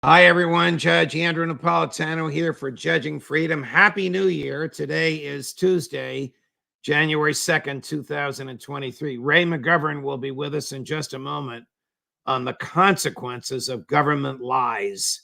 Hi, everyone. Judge Andrew Napolitano here for Judging Freedom. Happy New Year. Today is Tuesday, January 2nd, 2023. Ray McGovern will be with us in just a moment on the consequences of government lies.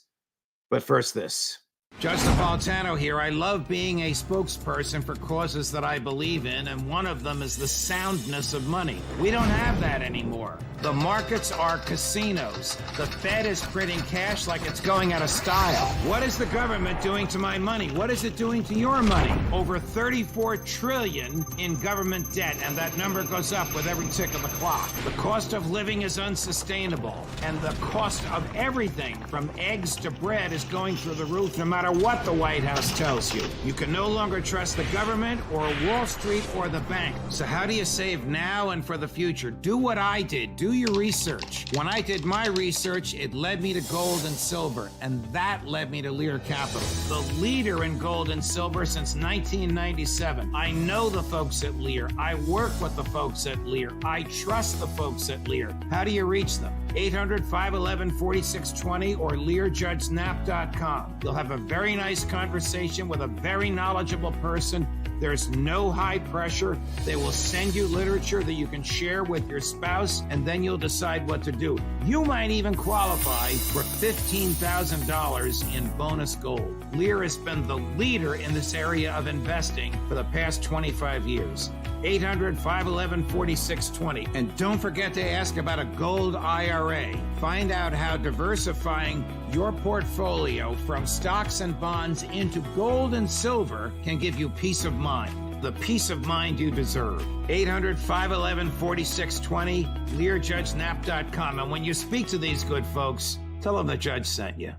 But first, this. Judge Napolitano here. I love being a spokesperson for causes that I believe in, and one of them is the soundness of money. We don't have that anymore. The markets are casinos. The Fed is printing cash like it's going out of style. What is the government doing to my money? What is it doing to your money? Over $34 trillion in government debt, and that number goes up with every tick of the clock. The cost of living is unsustainable, and the cost of everything from eggs to bread is going through the roof no matter what the White House tells you. You can no longer trust the government or Wall Street or the bank. So how do you save now and for the future? Do what I did. Do your research. When I did my research, it led me to gold and silver, and that led me to Lear Capital, the leader in gold and silver since 1997. I know the folks at Lear. I work with the folks at Lear. I trust the folks at Lear. How do you reach them? 800-511-4620 or LearJudgeNap.com. You'll have a very nice conversation with a very knowledgeable person. There's no high pressure. They will send you literature that you can share with your spouse, and then you'll decide what to do. You might even qualify for $15,000 in bonus gold. Lear has been the leader in this area of investing for the past 25 years. 800-511-4620. And don't forget to ask about a gold IRA. Find out how diversifying your portfolio from stocks and bonds into gold and silver can give you peace of mind. The peace of mind you deserve. 800-511-4620, LearJudgeNap.com. And when you speak to these good folks, tell them the judge sent you.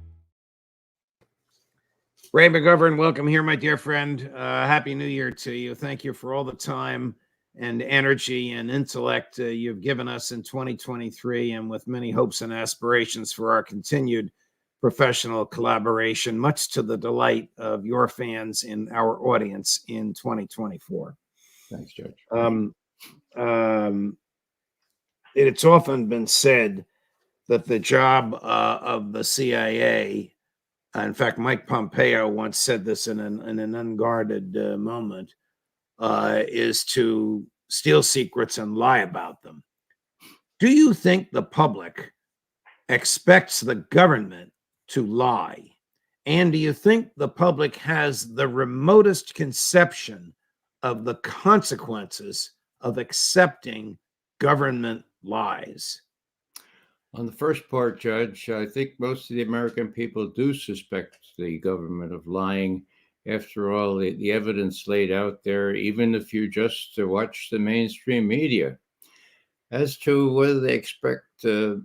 Ray McGovern, welcome here, my dear friend. Happy New Year to you. Thank you for all the time and energy and intellect you've given us in 2023, and with many hopes and aspirations for our continued professional collaboration, much to the delight of your fans and our audience in 2024. Thanks, Judge. It's often been said that the job of the CIA, in fact, Mike Pompeo once said this in an unguarded moment, is to steal secrets and lie about them. Do you think the public expects the government to lie? And do you think the public has the remotest conception of the consequences of accepting government lies? On the first part, Judge, I think most of the American people do suspect the government of lying. After all, the evidence laid out there, even if you just watch the mainstream media. As to whether they expect the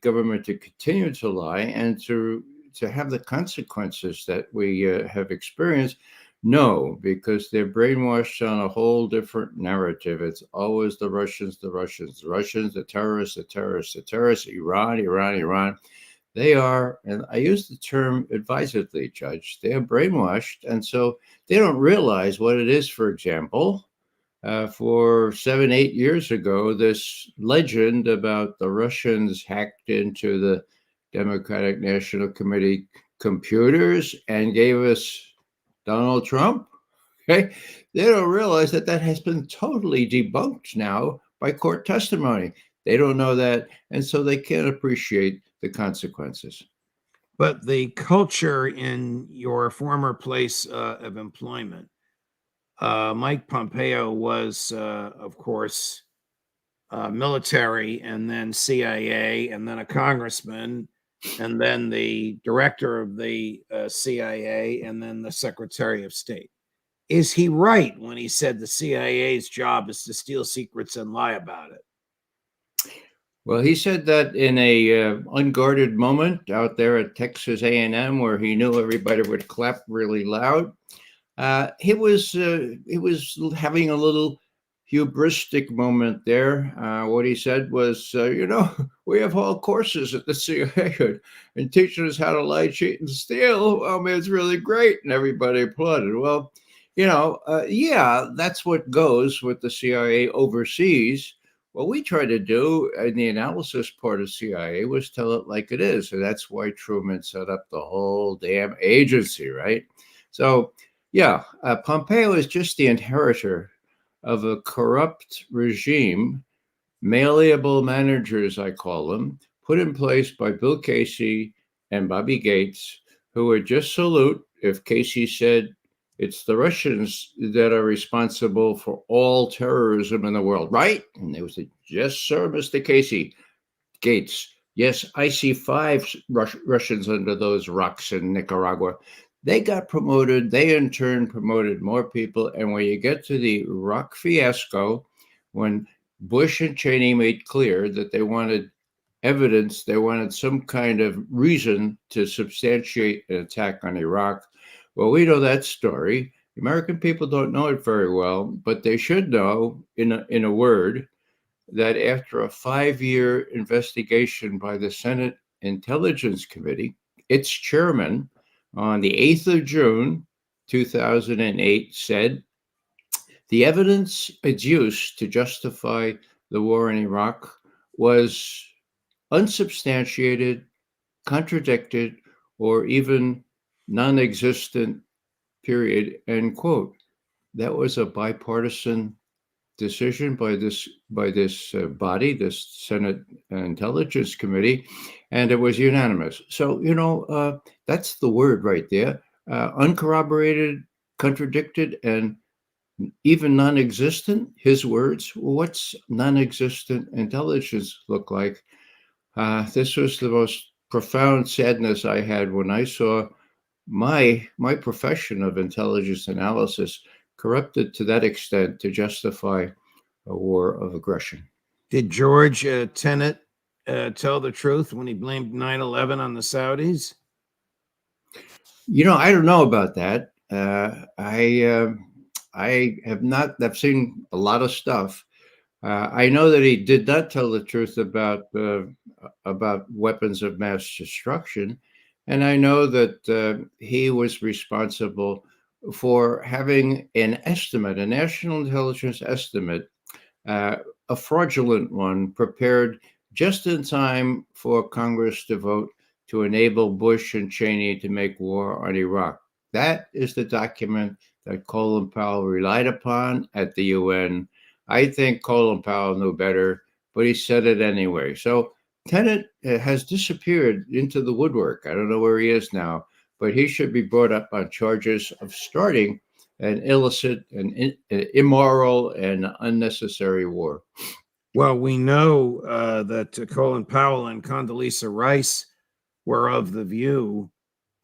government to continue to lie and to have the consequences that we have experienced, no, because they're brainwashed on a whole different narrative. It's always the Russians, the terrorists, Iran. They are, and I use the term advisedly, Judge, they are brainwashed. And so they don't realize what it is. For example, for 7-8 years ago, this legend about the Russians hacked into the Democratic National Committee computers and gave us Donald Trump. Okay, they don't realize that has been totally debunked now by court testimony. They don't know that, and so they can't appreciate the consequences. But the culture in your former place of employment, Mike Pompeo was, of course, military, and then CIA, and then a congressman, and then the director of the CIA, and then the Secretary of State. Is he right when he said the CIA's job is to steal secrets and lie about it? Well, he said that in a unguarded moment out there at Texas A&M, where he knew everybody would clap really loud. He was having a little hubristic moment there. What he said was, we have whole courses at the CIA and teaching us how to lie, cheat, and steal. I mean, it's really great, and everybody applauded. Well, yeah, that's what goes with the CIA overseas, What we try to do in the analysis part of CIA was tell it like it is. And that's why Truman set up the whole damn agency, right? So, yeah, Pompeo is just the inheritor of a corrupt regime, malleable managers, I call them, put in place by Bill Casey and Bobby Gates, who would just salute if Casey said, it's the Russians that are responsible for all terrorism in the world, right? And they would say, yes, sir, Mr. Casey. Gates, yes, I see 5 Russians under those rocks in Nicaragua. They got promoted. They in turn promoted more people. And when you get to the Iraq fiasco, when Bush and Cheney made clear that they wanted evidence, they wanted some kind of reason to substantiate an attack on Iraq. Well, we know that story. The American people don't know it very well, but they should know in a word that after a 5-year investigation by the Senate Intelligence Committee, its chairman on the 8th of June, 2008 said, the evidence adduced to justify the war in Iraq was unsubstantiated, contradicted, or even non-existent, period, end quote. That was a bipartisan decision by this body, this Senate Intelligence Committee, and it was unanimous. So, that's the word right there. Uncorroborated, contradicted, and even non-existent, his words. What's non-existent intelligence look like? This was the most profound sadness I had when I saw my profession of intelligence analysis corrupted to that extent to justify a war of aggression. Did George Tenet tell the truth when he blamed 9/11 on the Saudis? I don't know about that. I have not. I've seen a lot of stuff. I know that he did not tell the truth about weapons of mass destruction, and I know that he was responsible for having an estimate, a national intelligence estimate, a fraudulent one, prepared just in time for Congress to vote to enable Bush and Cheney to make war on Iraq. That is the document that Colin Powell relied upon at the UN. I think Colin Powell knew better, but he said it anyway. So Tenet has disappeared into the woodwork. I don't know where he is now, but he should be brought up on charges of starting an illicit and immoral and unnecessary war. Well, we know that Colin Powell and Condoleezza Rice were of the view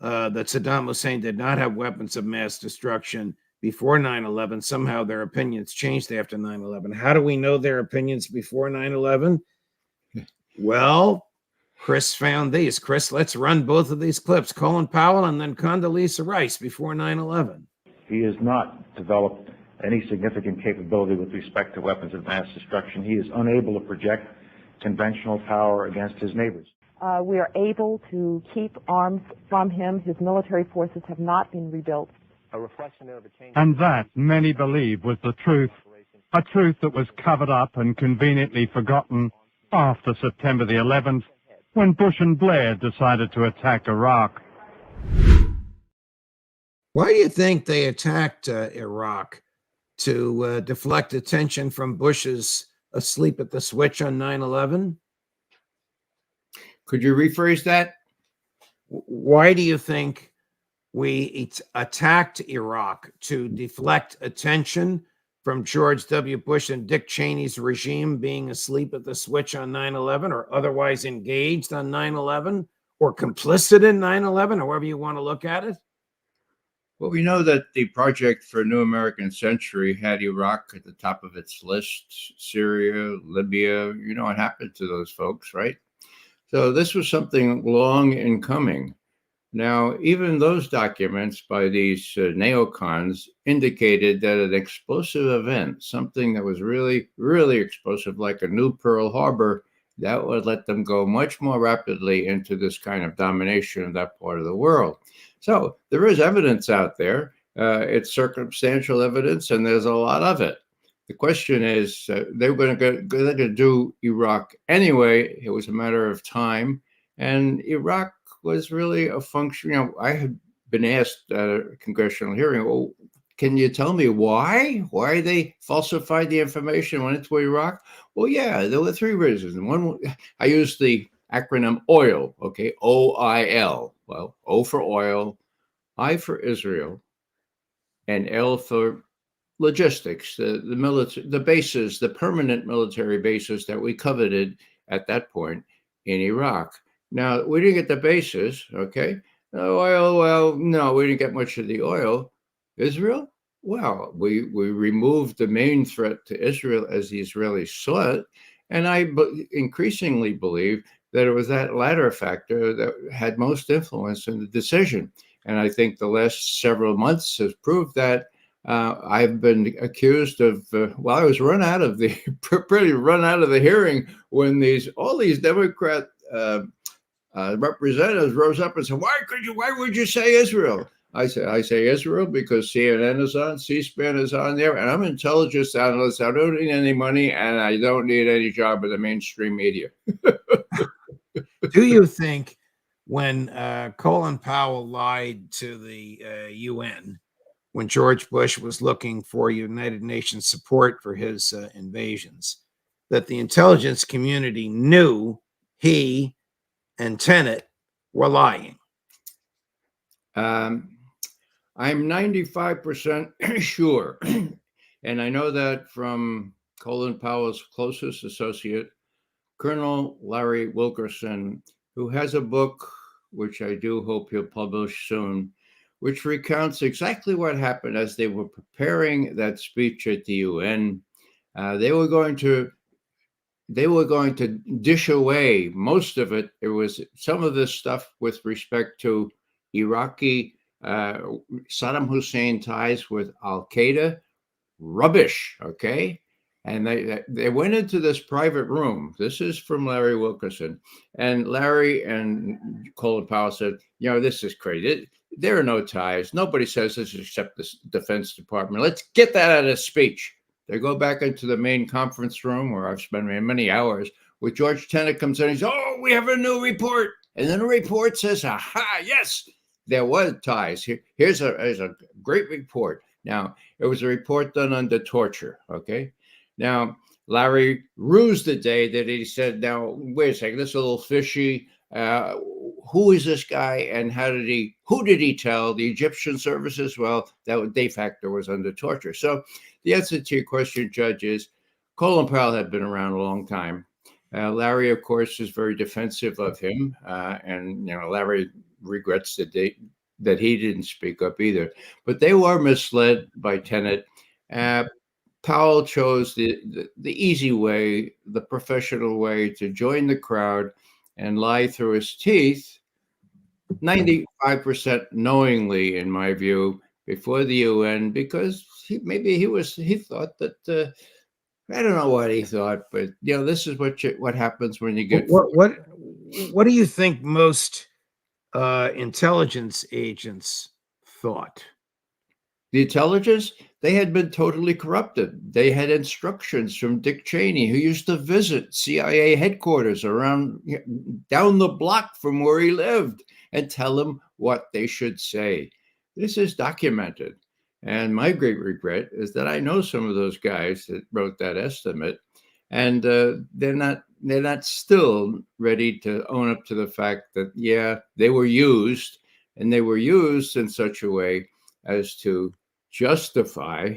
that Saddam Hussein did not have weapons of mass destruction before 9/11. Somehow their opinions changed after 9/11. How do we know their opinions before 9/11? Well, Chris found these. Chris, let's run both of these clips. Colin Powell and then Condoleezza Rice before 9/11. He has not developed any significant capability with respect to weapons of mass destruction. He is unable to project conventional power against his neighbors. We are able to keep arms from him. His military forces have not been rebuilt. And that, many believe, was the truth, a truth that was covered up and conveniently forgotten after September the 11th, when Bush and Blair decided to attack Iraq. Why do you think they attacked Iraq? To deflect attention from Bush's asleep at the switch on 9/11? Could you rephrase that? Why do you think we attacked Iraq? To deflect attention from George W. Bush and Dick Cheney's regime being asleep at the switch on 9/11, or otherwise engaged on 9/11, or complicit in 9/11, however you want to look at it? Well, we know that the Project for a New American Century had Iraq at the top of its list, Syria, Libya. You know what happened to those folks, right? So this was something long in coming. Now, even those documents by these neocons indicated that an explosive event, something that was really, really explosive, like a new Pearl Harbor, that would let them go much more rapidly into this kind of domination of that part of the world. So there is evidence out there. It's circumstantial evidence, and there's a lot of it. the question is, they were going to do Iraq anyway. It was a matter of time, and Iraq was really a function. I had been asked at a congressional hearing, "Well, can you tell me why? Why they falsified the information and went into Iraq?" Well, yeah, there were three reasons. One, I used the acronym OIL. Okay, OIL. Well, O for oil, I for Israel, and L for logistics, the military, the bases, the permanent military bases that we coveted at that point in Iraq. Now, we didn't get the bases, okay? Oil, well, no, we didn't get much of the oil. Israel? Well, we removed the main threat to Israel as the Israelis saw it. And I increasingly believe that it was that latter factor that had most influence in the decision. And I think the last several months has proved that. I've been accused of, I was pretty run out of the hearing when all these Democrat representatives rose up and said, why would you say Israel? I say Israel because CNN is on, C-SPAN is on there, and I'm an intelligence analyst. I don't need any money, and I don't need any job in the mainstream media. Do you think when Colin Powell lied to the UN, when George Bush was looking for United Nations support for his invasions, that the intelligence community knew he and Tenet were lying? I'm 95% sure. And I know that from Colin Powell's closest associate, Colonel Larry Wilkerson, who has a book, which I do hope he'll publish soon, which recounts exactly what happened as they were preparing that speech at the UN. They were going to dish away most of it. It was some of this stuff with respect to Iraqi Saddam Hussein ties with Al-Qaeda, rubbish, okay? And they went into this private room. This is from Larry Wilkerson. And Larry and Colin Powell said, this is crazy. There are no ties. Nobody says this except the Defense Department. Let's get that out of speech. They go back into the main conference room where I've spent many hours with George Tenet comes in. He says, "Oh, we have a new report." And then the report says, "Aha, yes, there was ties. Here's a great report." Now, it was a report done under torture, okay? Now, Larry rused the day that he said, "Now, wait a second, this is a little fishy. Who is this guy and who did he tell? The Egyptian services?" Well, that de facto was under torture. So the answer to your question, Judge, is Colin Powell had been around a long time. Larry, of course, is very defensive of him. And Larry regrets that he didn't speak up either. But they were misled by Tenet. Powell chose the easy way, the professional way to join the crowd and lie through his teeth, 95% knowingly, in my view, before the UN, because he thought that, I don't know what he thought, but this is what happens when you get. What do you think most intelligence agents thought? The intelligence, they had been totally corrupted. They had instructions from Dick Cheney, who used to visit CIA headquarters down the block from where he lived and tell them what they should say. This is documented. And my great regret is that I know some of those guys that wrote that estimate, and they're not still ready to own up to the fact that, they were used, and they were used in such a way as to justify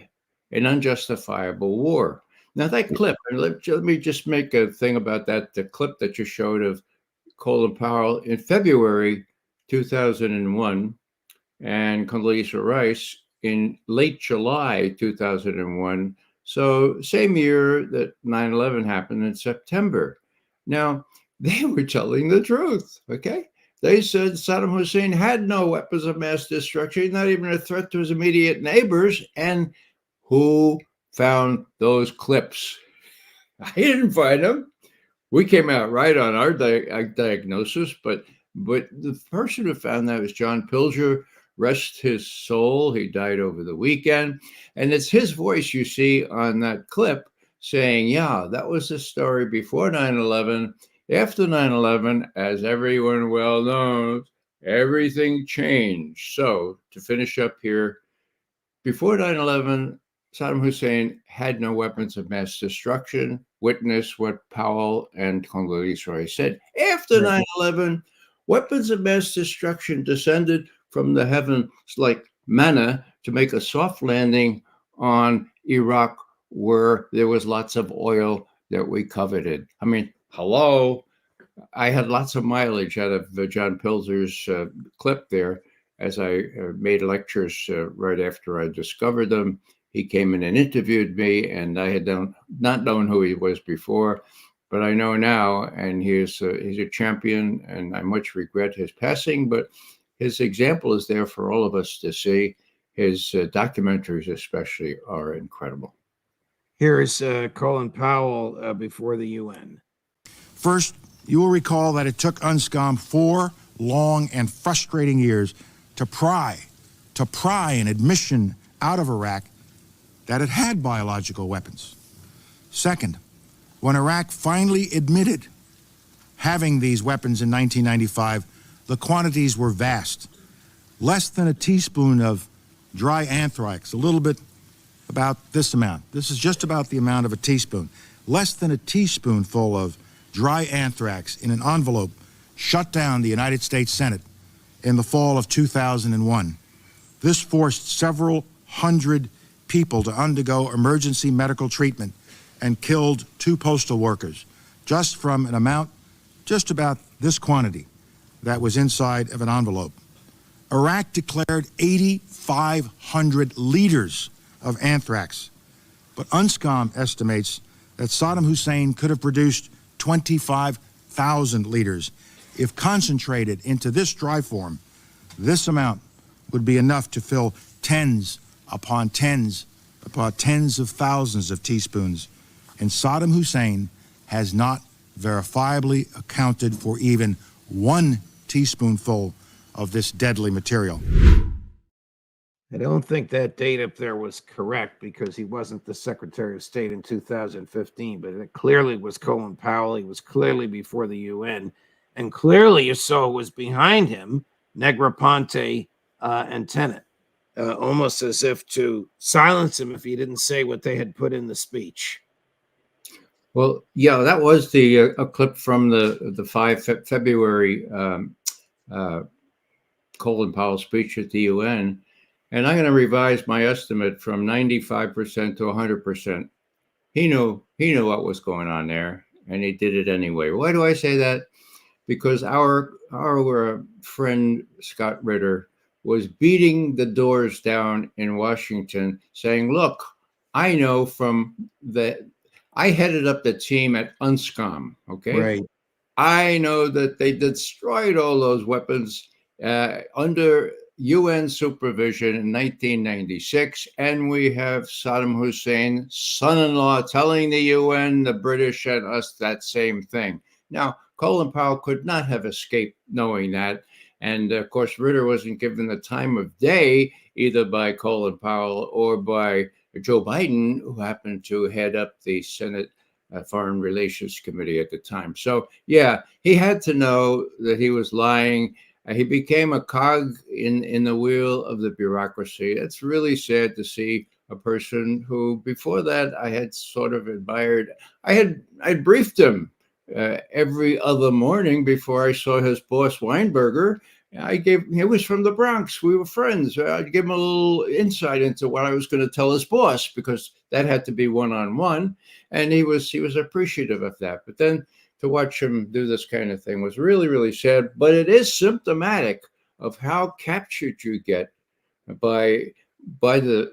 an unjustifiable war. Now that clip, and let me just make a thing about that, the clip that you showed of Colin Powell in February 2001 and Condoleezza Rice in late July 2001. So same year that 9/11 happened in September. Now, they were telling the truth, okay? They said Saddam Hussein had no weapons of mass destruction, not even a threat to his immediate neighbors. And who found those clips? I didn't find them. We came out right on our diagnosis, but the person who found that was John Pilger, rest his soul. He died over the weekend. And it's his voice you see on that clip saying, yeah, that was the story before 9/11. After 9/11, as everyone well knows, everything changed. So to finish up here, before 9/11, Saddam Hussein had no weapons of mass destruction. Witness what Powell and Congolese Rice said. After 9/11, weapons of mass destruction descended from the heavens like manna to make a soft landing on Iraq, where there was lots of oil that we coveted. I mean, hello. I had lots of mileage out of John Pilzer's clip there as I made lectures right after I discovered them. He came in and interviewed me, and I had not known who he was before, but I know now, and he's a champion, and I much regret his passing, but his example is there for all of us to see. His documentaries especially are incredible. Here is Colin Powell before the UN. First, you will recall that it took UNSCOM 4 long and frustrating years to pry an admission out of Iraq that it had biological weapons. Second, when Iraq finally admitted having these weapons in 1995, the quantities were vast. Less than a teaspoon of dry anthrax, a little bit about this amount. This is just about the amount of a teaspoon. Less than a teaspoonful of dry anthrax in an envelope shut down the United States Senate in the fall of 2001. This forced several hundred people to undergo emergency medical treatment and killed 2 postal workers just from an amount just about this quantity that was inside of an envelope. Iraq declared 8,500 liters of anthrax, but UNSCOM estimates that Saddam Hussein could have produced 25,000 liters. If concentrated into this dry form, this amount would be enough to fill tens upon tens of thousands of teaspoons. And Saddam Hussein has not verifiably accounted for even 1 teaspoonful of this deadly material. I don't think that date up there was correct because he wasn't the Secretary of State in 2015, but it clearly was Colin Powell. He was clearly before the UN, and clearly you saw was behind him, Negroponte and Tenet, almost as if to silence him if he didn't say what they had put in the speech. Well, yeah, that was a clip from the 5 February Colin Powell speech at the UN. And I'm going to revise my estimate from 95% to 100%. He knew what was going on there, and he did it anyway. Why do I say that? Because our friend Scott Ritter was beating the doors down in Washington, saying, "Look, I know I headed up the team at UNSCOM. Okay, Right. I know that they destroyed all those weapons under UN supervision in 1996, and we have Saddam Hussein's son-in-law telling the UN, the British, and us that same thing." Now, Colin Powell could not have escaped knowing that, and of course, Ritter wasn't given the time of day either by Colin Powell or by Joe Biden, who happened to head up the Senate Foreign Relations Committee at the time. So, yeah, he had to know that he was lying. He became a cog in the wheel of the bureaucracy. It's really sad to see a person who, before that, I had sort of admired. I briefed him every other morning before I saw his boss Weinberger. He was from the Bronx. We were friends. I'd give him a little insight into what I was going to tell his boss, because that had to be one-on-one, and he was appreciative of that. But then to watch him do this kind of thing was really, really sad. But it is symptomatic of how captured you get by the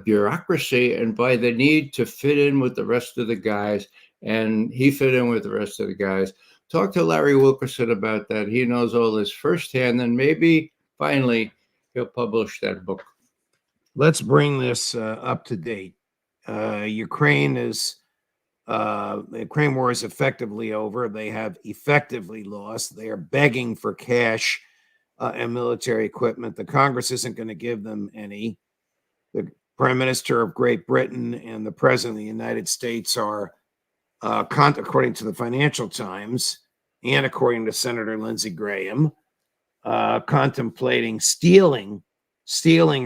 bureaucracy and by the need to fit in with the rest of the guys. And he fit in with the rest of the guys. Talk to Larry Wilkerson about that. He knows all this firsthand, and maybe finally he'll publish that book. Let's bring this up to date. Ukraine war is effectively over. They have effectively lost. They are begging for cash and military equipment. The Congress isn't going to give them any. The Prime Minister of Great Britain and the President of the United States are, according to the Financial Times and according to Senator Lindsey Graham, contemplating stealing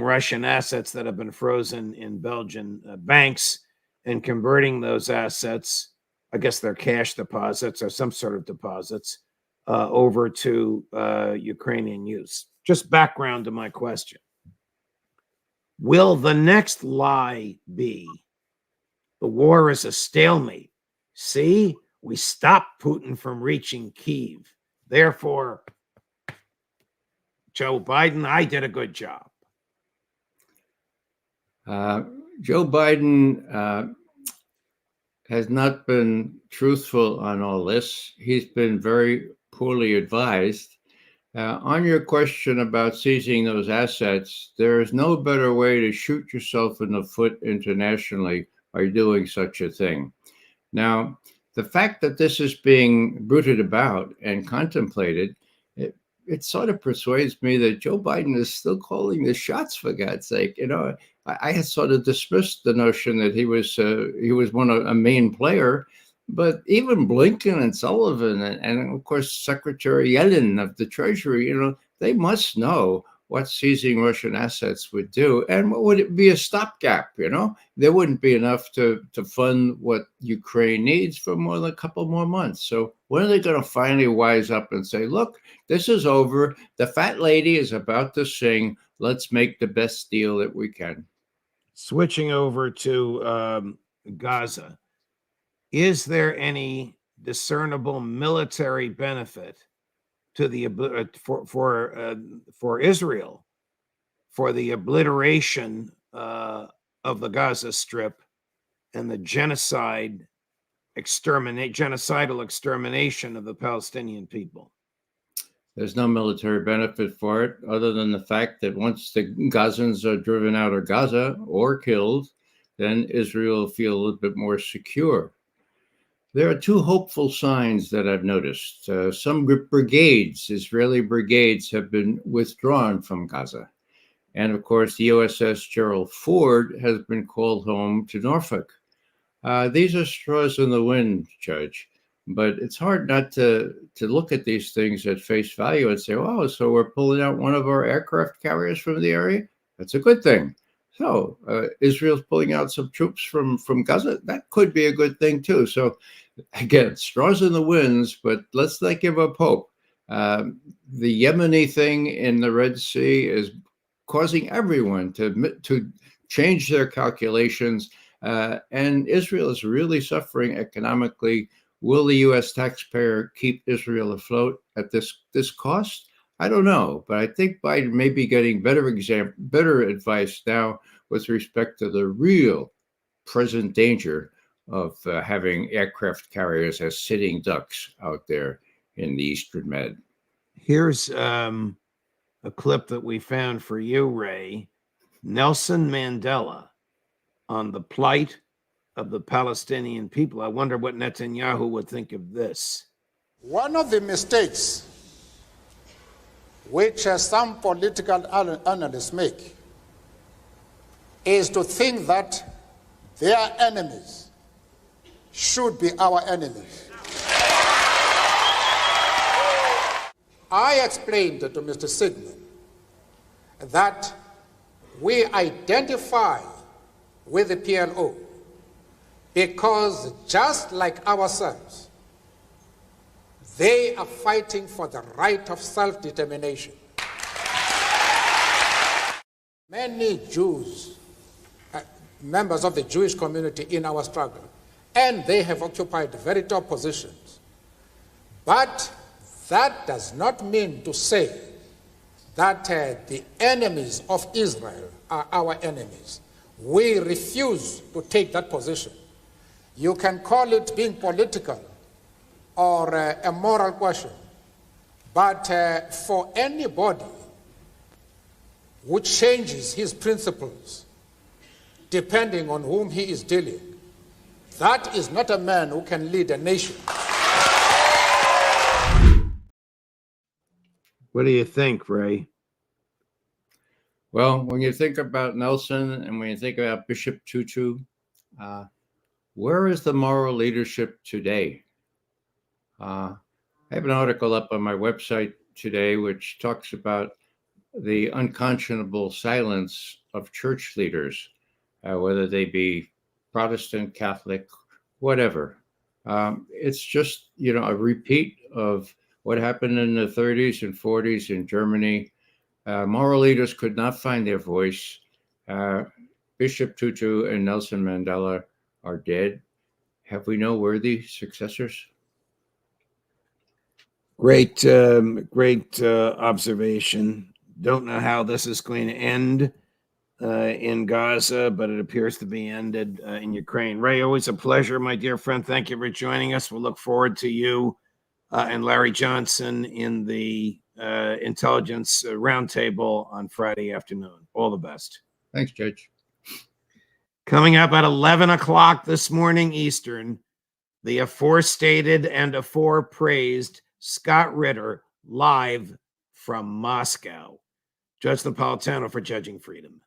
Russian assets that have been frozen in Belgian banks and converting those assets, I guess they're cash deposits or some sort of deposits, over to Ukrainian use. Just background to my question. Will the next lie be the war is a stalemate? See, we stopped Putin from reaching Kyiv. Therefore, Joe Biden, I did a good job. Joe Biden has not been truthful on all this. He's been very poorly advised. On your question about seizing those assets, there is no better way to shoot yourself in the foot internationally by doing such a thing. Now, the fact that this is being bruited about and contemplated, it sort of persuades me that Joe Biden is still calling the shots, for God's sake. You know, I had sort of dismissed the notion that he was a main player, but even Blinken and Sullivan and of course Secretary Yellen of the Treasury, you know, they must know what seizing Russian assets would do, and what would it be a stopgap? You know, there wouldn't be enough to fund what Ukraine needs for more than a couple more months. So when are they going to finally wise up and say, look, this is over. The fat lady is about to sing. Let's make the best deal that we can. Switching over to Gaza, is there any discernible military benefit to the for Israel for the obliteration of the Gaza Strip and the genocidal extermination of the Palestinian people? There's no military benefit for it, other than the fact that once the Gazans are driven out of Gaza or killed, then Israel will feel a little bit more secure. There are two hopeful signs that I've noticed. Some brigades, Israeli brigades, have been withdrawn from Gaza. And of course, the USS Gerald Ford has been called home to Norfolk. These are straws in the wind, Judge. But it's hard not to look at these things at face value and say, oh, so we're pulling out one of our aircraft carriers from the area? That's a good thing. So Israel's pulling out some troops from Gaza. That could be a good thing, too. So again, straws in the winds, but let's not give up hope. The Yemeni thing in the Red Sea is causing everyone to change their calculations. And Israel is really suffering economically. Will the U.S. taxpayer keep Israel afloat at this cost? I don't know, but I think Biden may be getting better advice now with respect to the real present danger of having aircraft carriers as sitting ducks out there in the Eastern Med. Here's a clip that we found for you, Ray. Nelson Mandela on the plight of the Palestinian people. I wonder what Netanyahu would think of this. One of the mistakes which some political analysts make is to think that their enemies should be our enemies. I explained to Mr. Sidney that we identify with the PLO because just like ourselves, they are fighting for the right of self-determination. Many Jews, members of the Jewish community in our struggle, and they have occupied very top positions. But that does not mean to say that the enemies of Israel are our enemies. We refuse to take that position. You can call it being political or a moral question, but for anybody who changes his principles depending on whom he is dealing, that is not a man who can lead a nation. What do you think, Ray? Well, when you think about Nelson and when you think about Bishop Tutu, where is the moral leadership today? I have an article up on my website today which talks about the unconscionable silence of church leaders, whether they be Protestant, Catholic, whatever. It's just, a repeat of what happened in the 30s and 40s in Germany. Moral leaders could not find their voice. Bishop Tutu and Nelson Mandela are dead. Have we no worthy successors? Great observation. Don't know how this is going to end in Gaza, but it appears to be ended in Ukraine. Ray, always a pleasure, my dear friend. Thank you for joining us. We'll look forward to you and Larry Johnson in the Intelligence Roundtable on Friday afternoon. All the best. Thanks, Judge. Coming up at 11 o'clock this morning Eastern, the aforestated and aforepraised Scott Ritter live from Moscow. Judge Napolitano for Judging Freedom.